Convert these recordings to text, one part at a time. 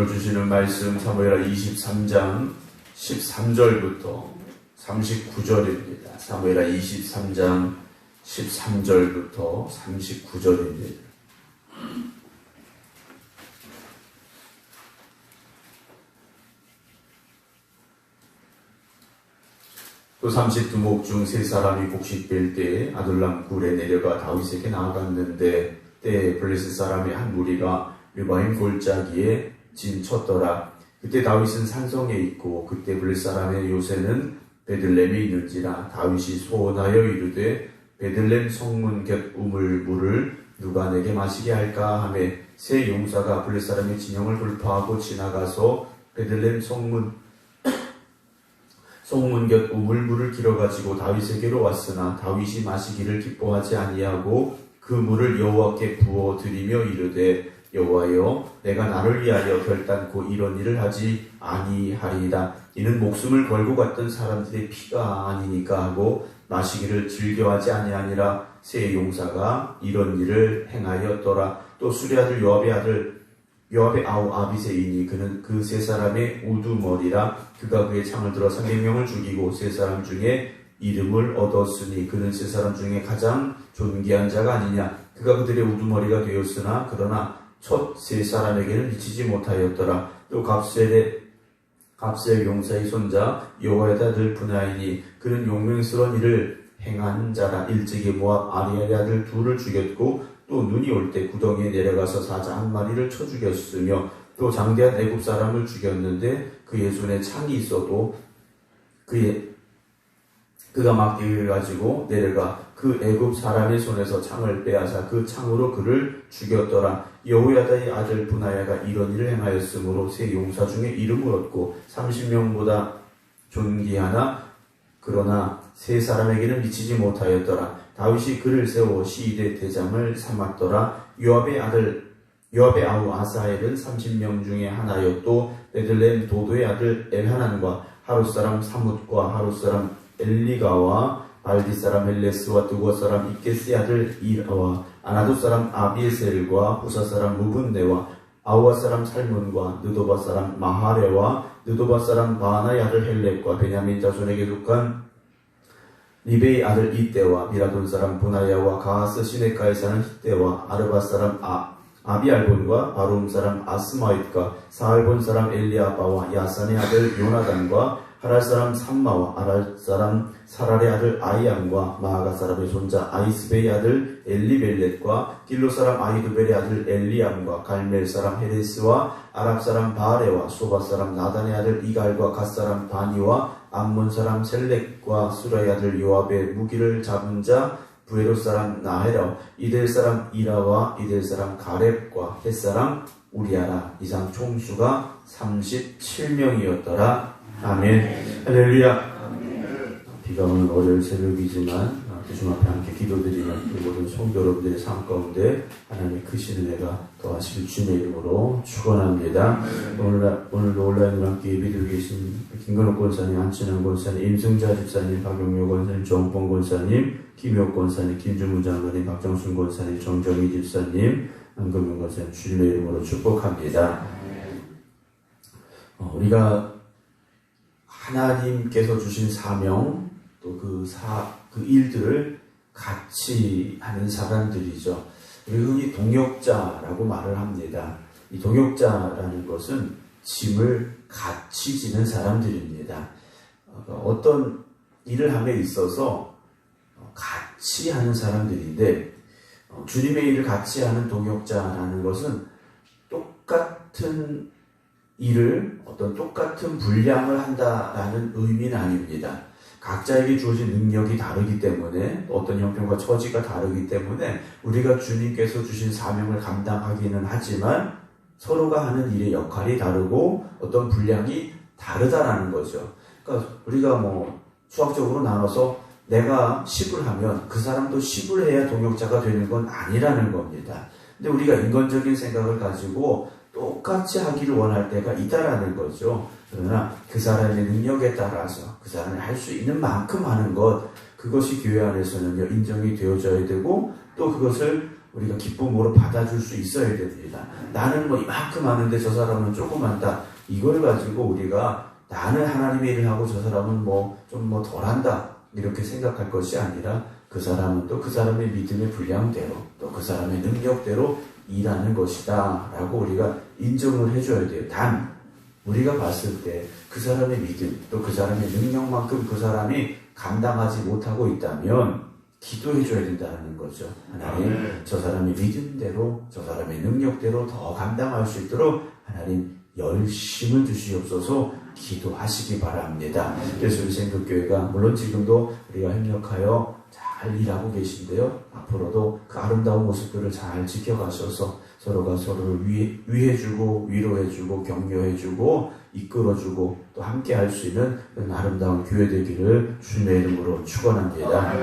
오늘 주시는 말씀 사무엘하 23장 13절부터 39절입니다. 사무엘하 23장 13절부터 39절입니다. 또 30두목 중 세 사람이 곡식 뺄 때에 아둘람 굴에 내려가 다윗에게 나아갔는데 때에 블레셋 사람의 한 무리가 르바임 골짜기에 진쳤더라. 그때 다윗은 산성에 있고 그때 블레셋 사람의 요새는 베들렘에 있는지라. 다윗이 소원하여 이르되 베들렘 성문 곁 우물물을 누가 내게 마시게 할까 하며 세 용사가 블레셋 사람의 진영을 돌파하고 지나가서 베들렘 성문 곁 우물물을 길어가지고 다윗에게로 왔으나 다윗이 마시기를 기뻐하지 아니하고 그 물을 여호와께 부어 드리며 이르되 여호와여 내가 나를 위하여 결단코 이런 일을 하지 아니하리이다. 이는 목숨을 걸고 갔던 사람들의 피가 아니니까 하고 마시기를 즐겨하지 아니하니라. 세 용사가 이런 일을 행하였더라. 또 수리 아들 요압의 아우 아비새이니 그는 그 세 사람의 우두머리라. 그가 그의 창을 들어 300명을 죽이고 세 사람 중에 이름을 얻었으니 그는 세 사람 중에 가장 존귀한 자가 아니냐. 그가 그들의 우두머리가 되었으나 그러나 첫 세 사람에게는 미치지 못하였더라. 또 갑셀 용사의 손자 여호야다 아들 분하이니 그는 용맹스러운 일을 행한 자라. 일찍이 모압 아리엘의 아들 둘을 죽였고 또 눈이 올 때 구덩이에 내려가서 사자 한 마리를 쳐 죽였으며 또 장대한 애굽 사람을 죽였는데 그의 손에 창이 있어도 그가 막대기를 가지고 내려가 그 애굽 사람의 손에서 창을 빼앗아 그 창으로 그를 죽였더라. 여호야다의 아들 분하야가 이런 일을 행하였으므로 세 용사 중에 이름을 얻고 30명보다 존귀하나 그러나 세 사람에게는 미치지 못하였더라. 다윗이 그를 세워 시대 대장을 삼았더라. 요압의 아우 아사엘은 30명 중에 하나였고 베들레헴 도도의 아들 엘하난과 하룻 사람 사뭇과 하룻 사람 엘리가와 발디 사람 헬레스와 두고 사람 이케스의 아들 이라와 아나도 사람 아비에셀과 후사 사람 무분네와 아우아 사람 살문과 느도바 사람 마하레와 느도바 사람 바나의 아들 헬렉과 베냐민 자손에게 속한 리베의 아들 이때와 미라돈 사람 보나야와 가하스 시네카에 사는 히때와 아르바 사람 아비알본과 바룸 사람 아스마잇과 사알본 사람 엘리아바와 야산의 아들 요나단과 하랄 사람 삼마와 아랄 사람 사랄의 아들 아이암과 마아가 사람의 손자 아이스베의 아들 엘리벨렛과 길로 사람 아이두벨의 아들 엘리암과 갈멜 사람 헤레스와 아랍 사람 바아레와 소바 사람 나단의 아들 이갈과 갓 사람 바니와 암몬 사람 셀렉과 수라의 아들 요압의 무기를 잡은 자 부에롯 사람 나헤라 이델 사람 이라와 이델 사람 가렙과 헷 사람 우리아라. 이상 총수가 37명이었더라. 아멘. 할렐루야. 비가 오는 월요일 새벽이지만 주님 앞에 함께 기도드리는 모든 성도 여러분들의 삶 가운데 하나님의 크신 은혜가 더하시길 주님의 이름으로 축원합니다. 오늘도 온라인으로 함께 예배드리고 계신 김건욱 권사님, 안친환 권사님, 임승자 집사님, 박용료 권사님, 정봉 권사님, 김효 권사님, 김준무 장로님, 박정순 권사님, 정정희 집사님, 안금용 권사님 주님의 이름으로 축복합니다. 우리가 하나님께서 주신 사명 또 그 일들을 같이 하는 사람들이죠. 우리 흔히 동역자라고 말을 합니다. 이 동역자라는 것은 짐을 같이 지는 사람들입니다. 어떤 일을 함에 있어서 같이 하는 사람들인데 주님의 일을 같이 하는 동역자라는 것은 똑같은 일을 어떤 똑같은 분량을 한다라는 의미는 아닙니다. 각자에게 주어진 능력이 다르기 때문에 어떤 형편과 처지가 다르기 때문에 우리가 주님께서 주신 사명을 감당하기는 하지만 서로가 하는 일의 역할이 다르고 어떤 분량이 다르다라는 거죠. 그러니까 우리가 수학적으로 나눠서 내가 10을 하면 그 사람도 10을 해야 동역자가 되는 건 아니라는 겁니다. 근데 우리가 인간적인 생각을 가지고 똑같이 하기를 원할 때가 있다라는 거죠. 그러나 그 사람의 능력에 따라서 그 사람이 할 수 있는 만큼 하는 것, 그것이 교회 안에서는요 인정이 되어져야 되고 또 그것을 우리가 기쁨으로 받아줄 수 있어야 됩니다. 나는 뭐 이만큼 하는데 저 사람은 조금 한다. 이걸 가지고 우리가 나는 하나님의 일을 하고 저 사람은 좀 덜 한다. 이렇게 생각할 것이 아니라 그 사람은 또 그 사람의 믿음의 분량대로 또 그 사람의 능력대로 일하는 것이다. 라고 우리가 인정을 해줘야 돼요. 단, 우리가 봤을 때 그 사람의 믿음 또 그 사람의 능력만큼 그 사람이 감당하지 못하고 있다면 기도해 줘야 된다는 거죠. 하나님, 저 사람의 믿음대로 저 사람의 능력대로 더 감당할 수 있도록 하나님 열심을 주시옵소서 기도하시기 바랍니다. 그래서 우리 생각교회가 물론 지금도 우리가 협력하여 잘 일하고 계신데요. 앞으로도 그 아름다운 모습들을 잘 지켜가셔서 서로가 서로를 위해주고 위로해주고 격려해주고 이끌어주고 또 함께 할 수 있는 그런 아름다운 교회 되기를 주님의 이름으로 축원합니다.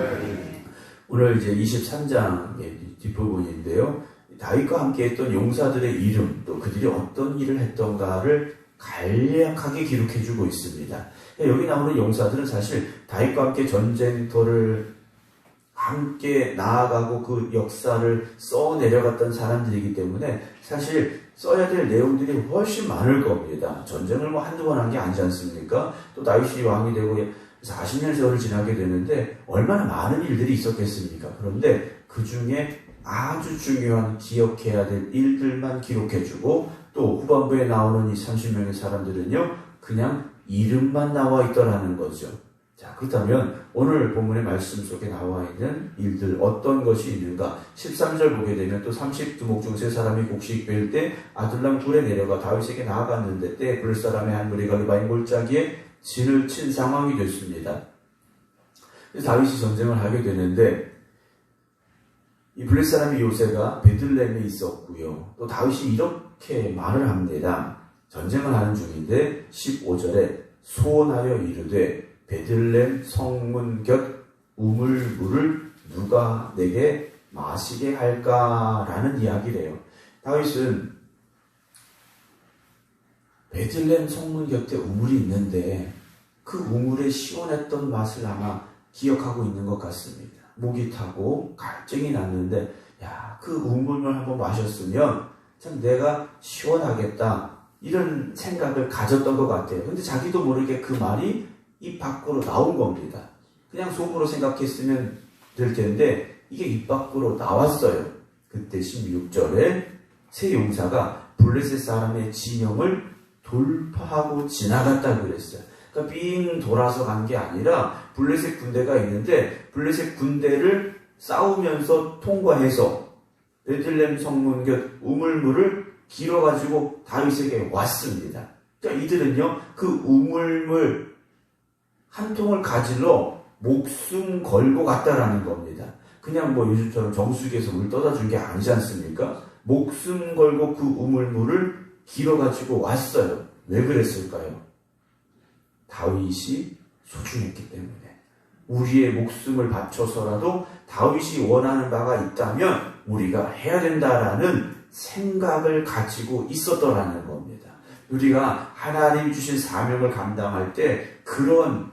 오늘 이제 23장의 뒷부분인데요. 다윗과 함께 했던 용사들의 이름 또 그들이 어떤 일을 했던가를 간략하게 기록해주고 있습니다. 여기 나오는 용사들은 사실 다윗과 함께 전쟁터를 함께 나아가고 그 역사를 써 내려갔던 사람들이기 때문에 사실 써야 될 내용들이 훨씬 많을 겁니다. 전쟁을 한두 번 한 게 아니지 않습니까? 또 다윗이 왕이 되고 40년 세월을 지나게 되는데 얼마나 많은 일들이 있었겠습니까? 그런데 그 중에 아주 중요한 기억해야 될 일들만 기록해주고 또 후반부에 나오는 이 30명의 사람들은요 그냥 이름만 나와 있더라는 거죠. 자, 그렇다면 오늘 본문의 말씀 속에 나와 있는 일들 어떤 것이 있는가? 13절 보게 되면 또 30두목 중 세 사람이 곡식 뺄 때 아둘람 굴에 내려가 다윗에게 나아갔는데 때에 블레셋 사람의 한 무리가 리바임 골짜기에 진을 친 상황이 됐습니다. 그래서 다윗이 전쟁을 하게 되는데 이 블레셋 사람이 요새가 베들레헴에 있었고요. 또 다윗이 이렇게 말을 합니다. 전쟁을 하는 중인데 15절에 소원하여 이르되 베들레헴 성문 곁 우물물을 누가 내게 마시게 할까라는 이야기래요. 다윗은 베들레헴 성문 곁에 우물이 있는데 그 우물의 시원했던 맛을 아마 기억하고 있는 것 같습니다. 목이 타고 갈증이 났는데 그 우물물 한번 마셨으면 참 내가 시원하겠다 이런 생각을 가졌던 것 같아요. 근데 자기도 모르게 그 말이 입 밖으로 나온 겁니다. 그냥 속으로 생각했으면 될 텐데 이게 입 밖으로 나왔어요. 그때 16절에 세 용사가 블레셋 사람의 진영을 돌파하고 지나갔다고 그랬어요. 그러니까 빙 돌아서 간 게 아니라 블레셋 군대가 있는데 블레셋 군대를 싸우면서 통과해서 베들레헴 성문 곁 우물물을 길어가지고 다윗에게 왔습니다. 그러니까 이들은요 그 우물물 한 통을 가지러 목숨 걸고 갔다라는 겁니다. 그냥 요즘처럼 정수기에서 물 떠다 준 게 아니지 않습니까? 목숨 걸고 그 우물물을 길어가지고 왔어요. 왜 그랬을까요? 다윗이 소중했기 때문에. 우리의 목숨을 바쳐서라도 다윗이 원하는 바가 있다면 우리가 해야 된다라는 생각을 가지고 있었더라는 겁니다. 우리가 하나님 주신 사명을 감당할 때 그런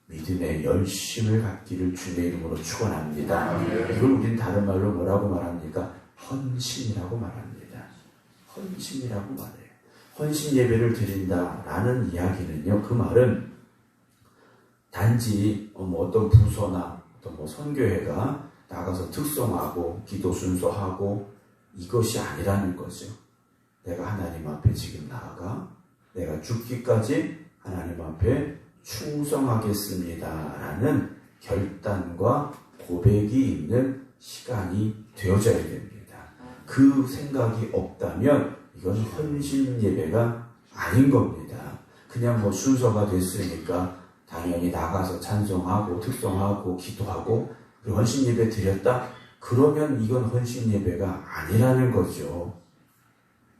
믿음의 열심을 갖기를 주의 이름으로 축원합니다. 이걸 우리는 다른 말로 뭐라고 말합니까? 헌신이라고 말합니다. 헌신이라고 말해요. 헌신 예배를 드린다라는 이야기는요. 그 말은 단지 어떤 부서나 어떤 선교회가 나가서 특성하고 기도 순서하고 이것이 아니라는 거죠. 내가 하나님 앞에 지금 나아가 내가 죽기까지 하나님 앞에 충성하겠습니다라는 결단과 고백이 있는 시간이 되어져야 됩니다. 그 생각이 없다면 이건 헌신 예배가 아닌 겁니다. 그냥 순서가 됐으니까 당연히 나가서 찬송하고 특성하고 기도하고 그리고 헌신 예배 드렸다? 그러면 이건 헌신 예배가 아니라는 거죠.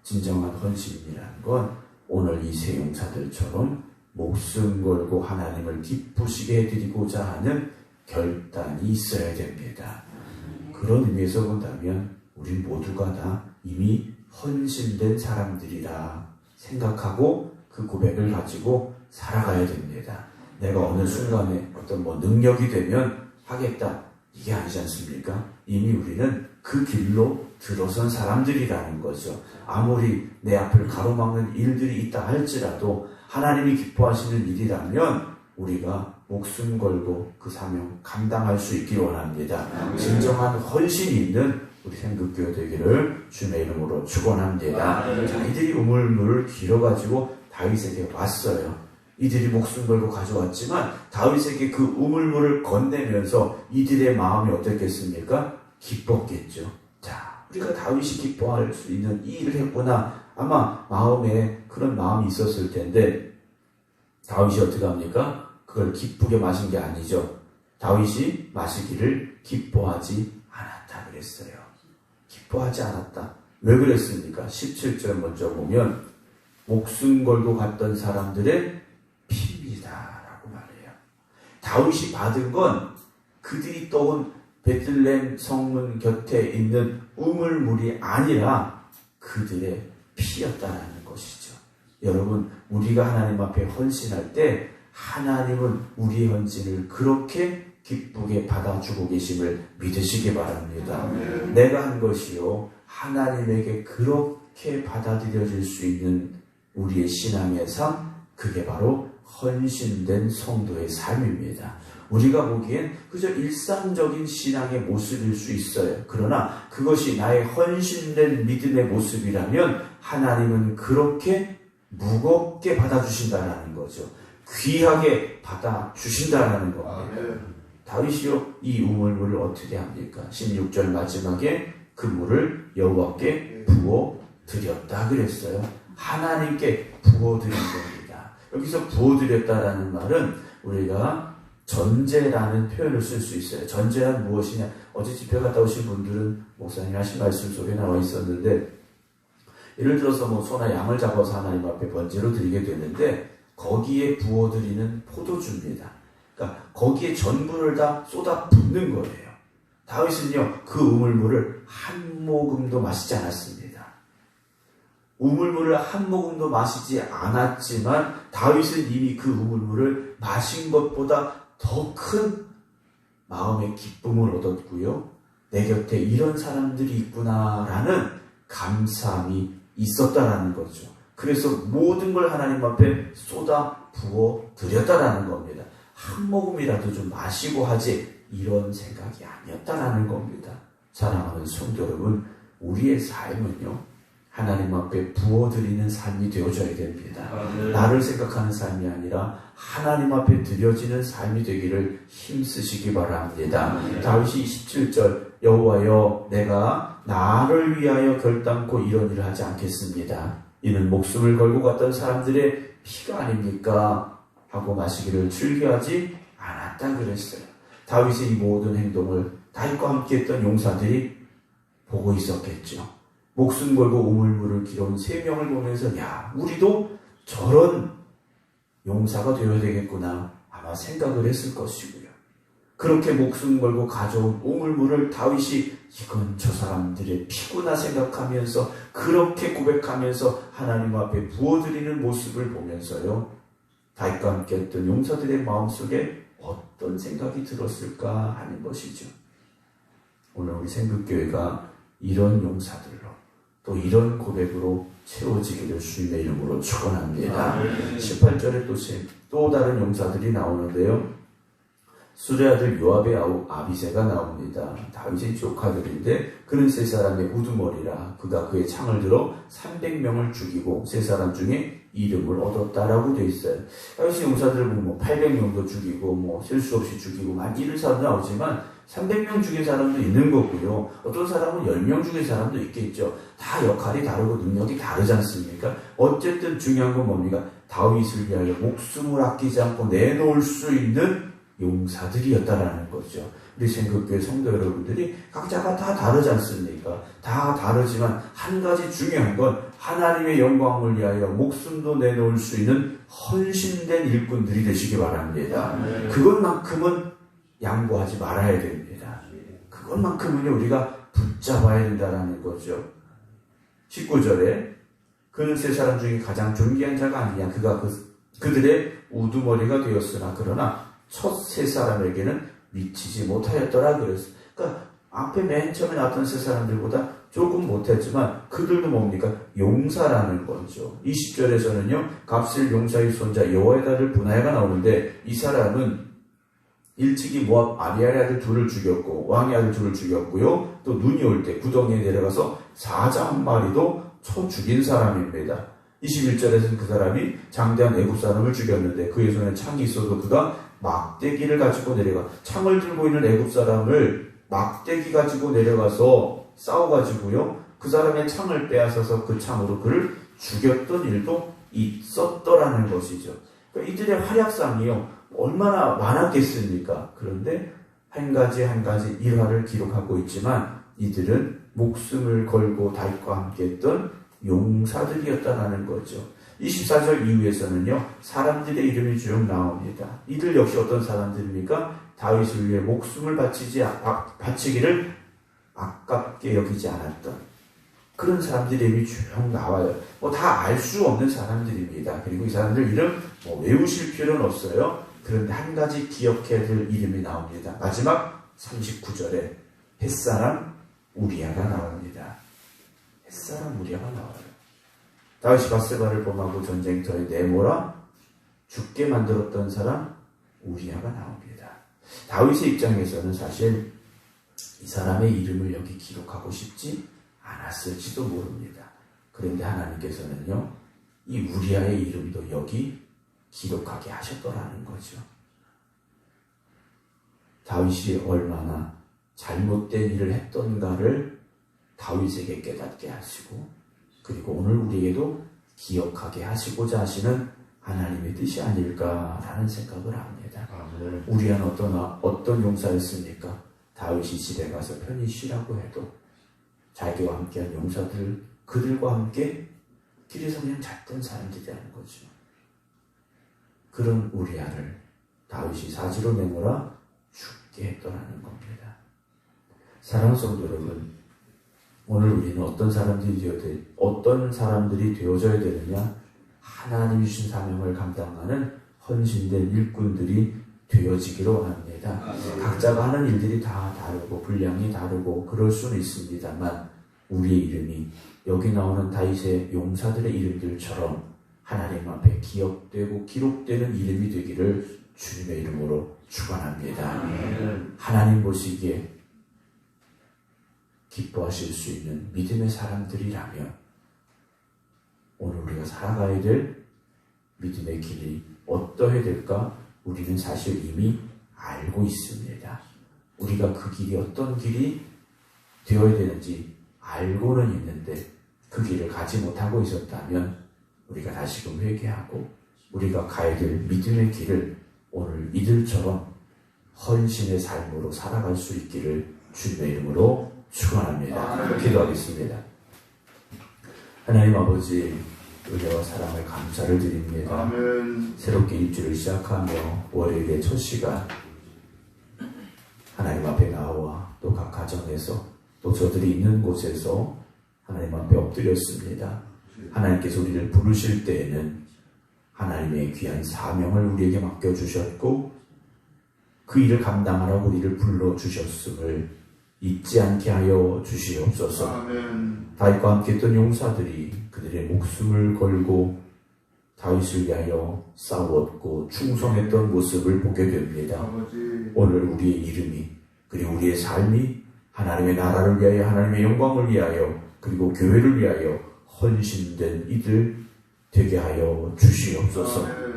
진정한 헌신이라는 건 오늘 이 세 용사들처럼 목숨 걸고 하나님을 기쁘시게 해드리고자 하는 결단이 있어야 됩니다. 그런 의미에서 본다면 우리 모두가 다 이미 헌신된 사람들이라 생각하고 그 고백을 가지고 살아가야 됩니다. 내가 어느 순간에 어떤 능력이 되면 하겠다. 이게 아니지 않습니까? 이미 우리는 그 길로 들어선 사람들이라는 거죠. 아무리 내 앞을 가로막는 일들이 있다 할지라도 하나님이 기뻐하시는 일이라면 우리가 목숨 걸고 그 사명 감당할 수 있길 원합니다. 진정한 헌신이 있는 우리 생극교회 되기를 주님의 이름으로 축원합니다. 자, 이들이 우물물을 길어가지고 다윗에게 왔어요. 이들이 목숨 걸고 가져왔지만 다윗에게 그 우물물을 건네면서 이들의 마음이 어떻겠습니까? 기뻤겠죠. 자, 우리가 다윗이 기뻐할 수 있는 이 일을 했구나. 아마 마음에 그런 마음이 있었을 텐데 다윗이 어떻게 합니까? 그걸 기쁘게 마신 게 아니죠. 다윗이 마시기를 기뻐하지 않았다 그랬어요. 기뻐하지 않았다. 왜 그랬습니까? 17절 먼저 보면 목숨 걸고 갔던 사람들의 피입니다라고 말해요. 다윗이 받은 건 그들이 떠온 베들레헴 성문 곁에 있는 우물물이 아니라 그들의 피였다라는 것이죠. 여러분, 우리가 하나님 앞에 헌신할 때 하나님은 우리의 헌신을 그렇게 기쁘게 받아주고 계심을 믿으시기 바랍니다. 내가 한 것이요 하나님에게 그렇게 받아들여질 수 있는 우리의 신앙의 삶, 그게 바로 헌신된 성도의 삶입니다. 우리가 보기엔 그저 일상적인 신앙의 모습일 수 있어요. 그러나 그것이 나의 헌신된 믿음의 모습이라면 하나님은 그렇게 무겁게 받아주신다는 거죠. 귀하게 받아주신다는 겁니다. 다윗이요 이 우물물을 어떻게 합니까? 16절 마지막에 그 물을 여호와께 부어 드렸다 그랬어요. 하나님께 부어 드린 겁니다. 여기서 부어 드렸다라는 말은 우리가 전제라는 표현을 쓸 수 있어요. 전제란 무엇이냐? 어제 집회 갔다 오신 분들은 목사님 하신 말씀 속에 나와 있었는데, 예를 들어서 뭐 소나 양을 잡아서 하나님 앞에 번제로 드리게 되는데 거기에 부어드리는 포도주입니다. 그러니까 거기에 전부를 다 쏟아 붓는 거예요. 다윗은요 그 우물물을 한 모금도 마시지 않았습니다. 우물물을 한 모금도 마시지 않았지만 다윗은 이미 그 우물물을 마신 것보다 더 큰 마음의 기쁨을 얻었고요. 내 곁에 이런 사람들이 있구나라는 감사함이 있었다라는 거죠. 그래서 모든 걸 하나님 앞에 쏟아 부어 드렸다라는 겁니다. 한 모금이라도 좀 마시고 하지 이런 생각이 아니었다라는 겁니다. 사랑하는 성도 여러분, 우리의 삶은요 하나님 앞에 부어드리는 삶이 되어져야 됩니다. 나를 생각하는 삶이 아니라 하나님 앞에 드려지는 삶이 되기를 힘쓰시기 바랍니다. 다윗이 17절 여호와여 내가 나를 위하여 결단코 이런 일을 하지 않겠습니다. 이는 목숨을 걸고 갔던 사람들의 피가 아닙니까? 하고 마시기를 즐겨하지 않았다 그랬어요. 다윗의 이 모든 행동을 다윗과 함께 했던 용사들이 보고 있었겠죠. 목숨 걸고 우물물을 길어온 3명을 보면서 야 우리도 저런 용사가 되어야 되겠구나 아마 생각을 했을 것이고요. 그렇게 목숨 걸고 가져온 우물물을 다윗이 이건 저 사람들의 피구나 생각하면서 그렇게 고백하면서 하나님 앞에 부어드리는 모습을 보면서요 다윗과 함께 했던 용사들의 마음속에 어떤 생각이 들었을까 하는 것이죠. 오늘 우리 생극교회가 이런 용사들로 또 이런 고백으로 채워지기를 주님의 이름으로 축원합니다. 18절에 또 다른 용사들이 나오는데요. 수레 아들 요압의 아우 아비새가 나옵니다. 다윗의 조카들인데 그는 세 사람의 우두머리라 그가 그의 창을 들어 300명을 죽이고 세 사람 중에 이름을 얻었다라고 되어 있어요. 다윗의 용사들을 보면 뭐 800명도 죽이고 뭐 셀 수 없이 죽이고 만 이런 사람도 나오지만 300명 죽인 사람도 있는 거고요. 어떤 사람은 10명 죽인 사람도 있겠죠. 다 역할이 다르고 능력이 다르지 않습니까? 어쨌든 중요한 건 뭡니까? 다윗을 위하여 목숨을 아끼지 않고 내놓을 수 있는 용사들이었다라는 거죠. 우리 생극교회 성도 여러분들이 각자가 다 다르지 않습니까? 다 다르지만 한 가지 중요한 건 하나님의 영광을 위하여 목숨도 내놓을 수 있는 헌신된 일꾼들이 되시기 바랍니다. 그것만큼은 양보하지 말아야 됩니다. 그것만큼은요 우리가 붙잡아야 된다는 거죠. 19절에 그는 세 사람 중에 가장 존귀한 자가 아니냐 그가 그들의 우두머리가 되었으나 그러나 첫 세 사람에게는 미치지 못하였더라 그랬어요. 그러니까 앞에 맨 처음에 나왔던 세 사람들보다 조금 못했지만 그들도 뭡니까? 용사라는 거죠. 20절에서는요. 갑실 용사의 손자 여호야다를 분하야가 나오는데 이 사람은 일찍이 모압 아리아의 아들 둘을 죽였고 왕의 아들 둘을 죽였고요. 또 눈이 올 때 구덩이에 내려가서 사자 한 마리도 쳐 죽인 사람입니다. 21절에서는 그 사람이 장대한 애굽 사람을 죽였는데 그의 손에 창이 있어도 그가 막대기를 가지고 내려가 창을 들고 있는 애굽 사람을 막대기 가지고 내려가서 싸워가지고요. 그 사람의 창을 빼앗아서 그 창으로 그를 죽였던 일도 있었더라는 것이죠. 그러니까 이들의 활약상이요. 얼마나 많았겠습니까? 그런데 한 가지 한 가지 일화를 기록하고 있지만 이들은 목숨을 걸고 다윗과 함께 했던 용사들이었다라는 거죠. 24절 이후에서는요. 사람들의 이름이 쭉 나옵니다. 이들 역시 어떤 사람들입니까? 다윗을 위해 목숨을 바치기를 아깝게 여기지 않았던 그런 사람들의 이름이 쭉 나와요. 다 알 수 없는 사람들입니다. 그리고 이 사람들 이름 외우실 필요는 없어요. 그런데 한 가지 기억해야 될 이름이 나옵니다. 마지막 39절에 햇사람 우리아가 나옵니다. 햇사람 우리아가 나와요. 다윗이 밧세바를 범하고 전쟁터에 내몰아 죽게 만들었던 사람 우리아가 나옵니다. 다윗의 입장에서는 사실 이 사람의 이름을 여기 기록하고 싶지 않았을지도 모릅니다. 그런데 하나님께서는요, 이 우리아의 이름도 여기 기록하게 하셨더라는 거죠. 다윗이 얼마나 잘못된 일을 했던가를 다윗에게 깨닫게 하시고 그리고 오늘 우리에게도 기억하게 하시고자 하시는 하나님의 뜻이 아닐까라는 생각을 합니다. 우리아는 어떤 용사였습니까? 다윗이 집에 가서 편히 쉬라고 해도 자기와 함께한 용사들 그들과 함께 길에서 그냥 잤던 사람들이라는 거죠. 그런 우리아를 다윗이 사지로 내몰아 죽게 했더라는 겁니다. 사랑하는 성도 여러분, 오늘 우리는 어떤 사람들이 되어져야 되느냐? 하나님이 주신 사명을 감당하는 헌신된 일꾼들이 되어지기로 원합니다. 각자가 하는 일들이 다 다르고 분량이 다르고 그럴 수는 있습니다만 우리의 이름이 여기 나오는 다윗의 용사들의 이름들처럼 하나님 앞에 기억되고 기록되는 이름이 되기를 주님의 이름으로 축원합니다. 하나님 보시기에 기뻐하실 수 있는 믿음의 사람들이라면 오늘 우리가 살아가야 될 믿음의 길이 어떠해야 될까? 우리는 사실 이미 알고 있습니다. 우리가 그 길이 어떤 길이 되어야 되는지 알고는 있는데 그 길을 가지 못하고 있었다면 우리가 다시금 회개하고 우리가 가야 될 믿음의 길을 오늘 이들처럼 헌신의 삶으로 살아갈 수 있기를 주님의 이름으로 축원합니다. 기도하겠습니다. 하나님 아버지, 은혜와 사랑을 감사를 드립니다. 아멘. 새롭게 일주를 시작하며 월요일의 첫 시간 하나님 앞에 나와 또 각 가정에서 또 저들이 있는 곳에서 하나님 앞에 엎드렸습니다. 하나님께서 우리를 부르실 때에는 하나님의 귀한 사명을 우리에게 맡겨주셨고 그 일을 감당하라고 우리를 불러주셨음을 잊지 않게 하여 주시옵소서. 아멘. 다윗과 함께 했던 용사들이 그들의 목숨을 걸고 다윗을 위하여 싸웠고 충성했던 모습을 보게 됩니다. 아버지. 오늘 우리의 이름이 그리고 우리의 삶이 하나님의 나라를 위하여 하나님의 영광을 위하여 그리고 교회를 위하여 헌신된 이들 되게 하여 주시옵소서. 아멘.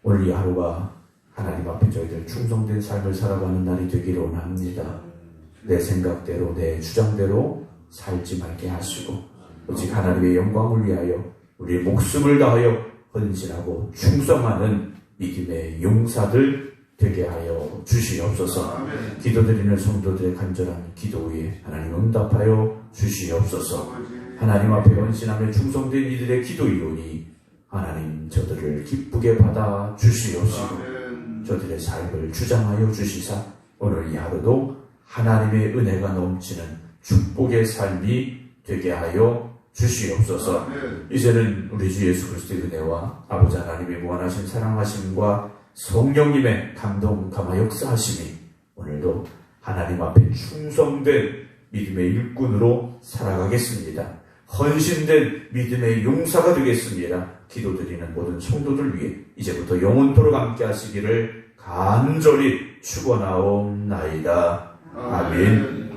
오늘 이 하루가 하나님 앞에 저희들 충성된 삶을 살아가는 날이 되기를 원합니다. 내 생각대로 내 주장대로 살지 말게 하시고 오직 하나님의 영광을 위하여 우리의 목숨을 다하여 헌신하고 충성하는 믿음의 용사들 되게 하여 주시옵소서. 아멘. 기도드리는 성도들의 간절한 기도에 하나님 응답하여 주시옵소서. 하나님 앞에 헌신하며 충성된 이들의 기도이오니 하나님 저들을 기쁘게 받아 주시옵시고 아멘. 저들의 삶을 주장하여 주시사 오늘 이 하루도 하나님의 은혜가 넘치는 축복의 삶이 되게 하여 주시옵소서. 아멘. 이제는 우리 주 예수 그리스도의 은혜와 아버지 하나님의 무한하신 사랑하심과 성령님의 감동 감화 역사하심이 오늘도 하나님 앞에 충성된 믿음의 일꾼으로 살아가겠습니다. 헌신된 믿음의 용사가 되겠습니다. 기도드리는 모든 성도들 위해 이제부터 영원토록 함께 하시기를 간절히 축원하옵나이다. 아멘.